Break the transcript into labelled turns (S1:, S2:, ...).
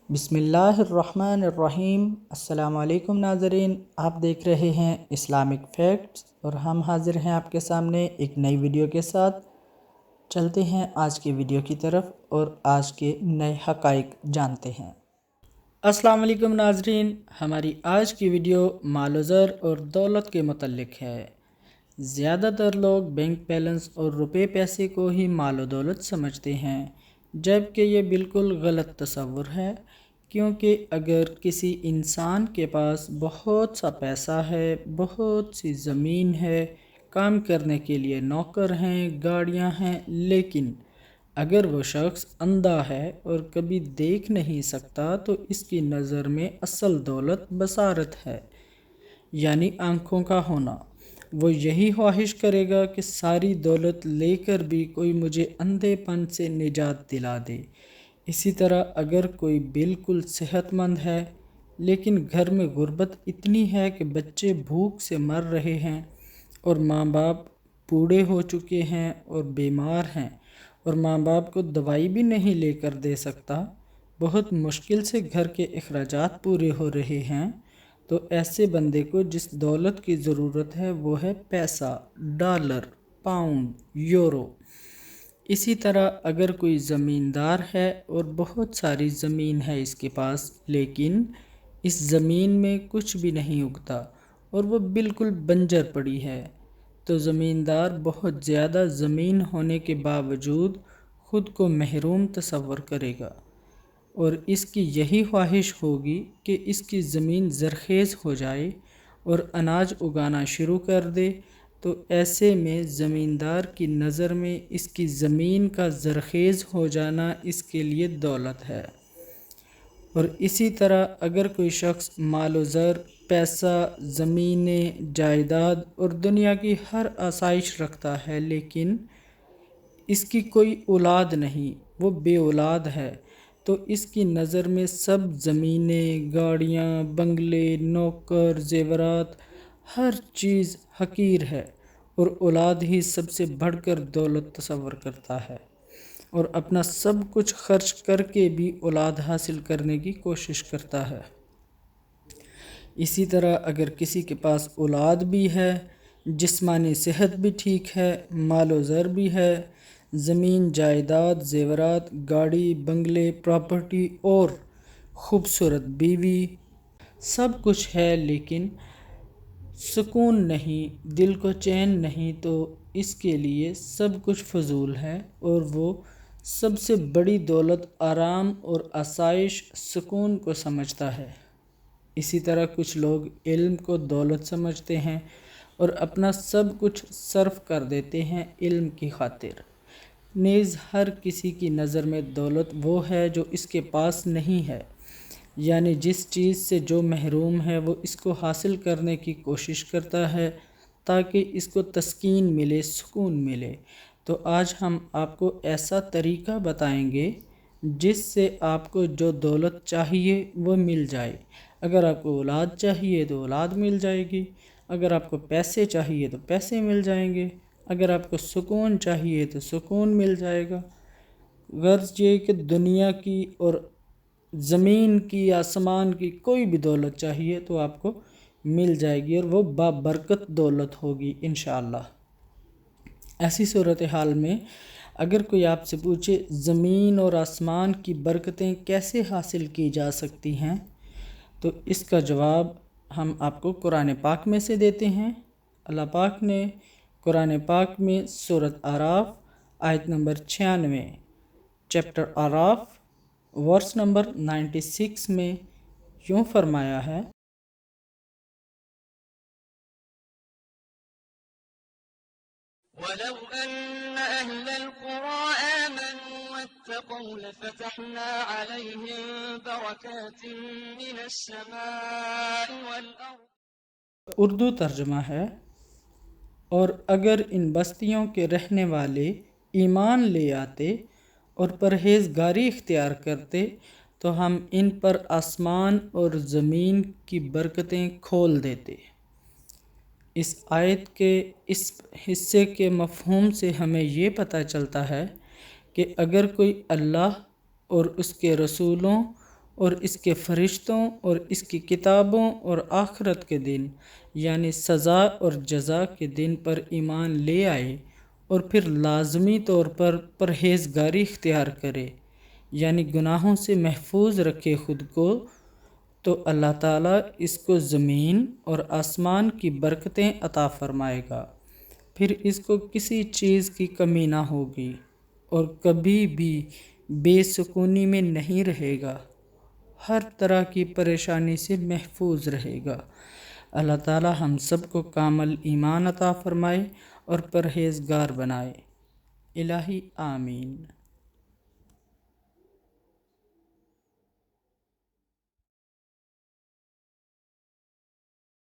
S1: بسم اللہ الرحمن الرحیم۔ السلام علیکم ناظرین، آپ دیکھ رہے ہیں اسلامک فیکٹس اور ہم حاضر ہیں آپ کے سامنے ایک نئی ویڈیو کے ساتھ۔ چلتے ہیں آج کی ویڈیو کی طرف اور آج کے نئے حقائق جانتے ہیں۔ السلام علیکم ناظرین، ہماری آج کی ویڈیو مال و زر اور دولت کے متعلق ہے۔ زیادہ تر لوگ بینک بیلنس اور روپے پیسے کو ہی مال و دولت سمجھتے ہیں، جبکہ یہ بالکل غلط تصور ہے، کیونکہ اگر کسی انسان کے پاس بہت سا پیسہ ہے، بہت سی زمین ہے، کام کرنے کے لیے نوکر ہیں، گاڑیاں ہیں، لیکن اگر وہ شخص اندھا ہے اور کبھی دیکھ نہیں سکتا تو اس کی نظر میں اصل دولت بصارت ہے، یعنی آنکھوں کا ہونا۔ وہ یہی خواہش کرے گا کہ ساری دولت لے کر بھی کوئی مجھے اندھے پن سے نجات دلا دے۔ اسی طرح اگر کوئی بالکل صحت مند ہے لیکن گھر میں غربت اتنی ہے کہ بچے بھوک سے مر رہے ہیں اور ماں باپ بوڑھے ہو چکے ہیں اور بیمار ہیں اور ماں باپ کو دوائی بھی نہیں لے کر دے سکتا، بہت مشکل سے گھر کے اخراجات پورے ہو رہے ہیں، تو ایسے بندے کو جس دولت کی ضرورت ہے وہ ہے پیسہ، ڈالر، پاؤنڈ، یورو۔ اسی طرح اگر کوئی زمیندار ہے اور بہت ساری زمین ہے اس کے پاس، لیکن اس زمین میں کچھ بھی نہیں اگتا اور وہ بالکل بنجر پڑی ہے، تو زمیندار بہت زیادہ زمین ہونے کے باوجود خود کو محروم تصور کرے گا اور اس کی یہی خواہش ہوگی کہ اس کی زمین زرخیز ہو جائے اور اناج اگانا شروع کر دے، تو ایسے میں زمیندار کی نظر میں اس کی زمین کا زرخیز ہو جانا اس کے لیے دولت ہے۔ اور اسی طرح اگر کوئی شخص مال و زر، پیسہ، زمینیں، جائیداد اور دنیا کی ہر آسائش رکھتا ہے لیکن اس کی کوئی اولاد نہیں، وہ بے اولاد ہے، تو اس کی نظر میں سب زمینیں، گاڑیاں، بنگلے، نوکر، زیورات، ہر چیز حقیر ہے اور اولاد ہی سب سے بڑھ کر دولت تصور کرتا ہے اور اپنا سب کچھ خرچ کر کے بھی اولاد حاصل کرنے کی کوشش کرتا ہے۔ اسی طرح اگر کسی کے پاس اولاد بھی ہے، جسمانی صحت بھی ٹھیک ہے، مال و زر بھی ہے، زمین، جائیداد، زیورات، گاڑی، بنگلے، پراپرٹی اور خوبصورت بیوی، سب کچھ ہے لیکن سکون نہیں، دل کو چین نہیں، تو اس کے لیے سب کچھ فضول ہے اور وہ سب سے بڑی دولت آرام اور آسائش، سکون کو سمجھتا ہے۔ اسی طرح کچھ لوگ علم کو دولت سمجھتے ہیں اور اپنا سب کچھ صرف کر دیتے ہیں علم کی خاطر۔ نیز ہر کسی کی نظر میں دولت وہ ہے جو اس کے پاس نہیں ہے، یعنی جس چیز سے جو محروم ہے وہ اس کو حاصل کرنے کی کوشش کرتا ہے تاکہ اس کو تسکین ملے، سکون ملے۔ تو آج ہم آپ کو ایسا طریقہ بتائیں گے جس سے آپ کو جو دولت چاہیے وہ مل جائے۔ اگر آپ کو اولاد چاہیے تو اولاد مل جائے گی، اگر آپ کو پیسے چاہیے تو پیسے مل جائیں گے، اگر آپ کو سکون چاہیے تو سکون مل جائے گا۔ غرض یہ کہ دنیا کی اور زمین کی، آسمان کی کوئی بھی دولت چاہیے تو آپ کو مل جائے گی اور وہ بابرکت دولت ہوگی انشاءاللہ۔ ایسی صورتحال میں اگر کوئی آپ سے پوچھے زمین اور آسمان کی برکتیں کیسے حاصل کی جا سکتی ہیں، تو اس کا جواب ہم آپ کو قرآن پاک میں سے دیتے ہیں۔ اللہ پاک نے قرآن پاک میں سورۃ اعراف آیت نمبر 96، چیپٹر اعراف ورس نمبر 96 میں یوں فرمایا ہے،
S2: وَلَوْ أَنَّ أَهْلَ الْقُرَىٰ آمَنُوا وَاتَّقَوْا لَفَتَحْنَا عَلَيْهِم بَرَكَاتٍ مِّنَ السَّمَاءِ وَالْأَرْضِ۔
S1: اردو ترجمہ ہے، اور اگر ان بستیوں کے رہنے والے ایمان لے آتے اور پرہیزگاری اختیار کرتے تو ہم ان پر آسمان اور زمین کی برکتیں کھول دیتے۔ اس آیت کے اس حصے کے مفہوم سے ہمیں یہ پتہ چلتا ہے کہ اگر کوئی اللہ اور اس کے رسولوں اور اس کے فرشتوں اور اس کی کتابوں اور آخرت کے دن یعنی سزا اور جزا کے دن پر ایمان لے آئے اور پھر لازمی طور پر پرہیزگاری اختیار کرے یعنی گناہوں سے محفوظ رکھے خود کو، تو اللہ تعالیٰ اس کو زمین اور آسمان کی برکتیں عطا فرمائے گا، پھر اس کو کسی چیز کی کمی نہ ہوگی اور کبھی بھی بے سکونی میں نہیں رہے گا، ہر طرح کی پریشانی سے محفوظ رہے گا۔ اللہ تعالیٰ ہم سب کو کامل ایمان عطا فرمائے اور پرہیزگار بنائے۔ الہی آمین۔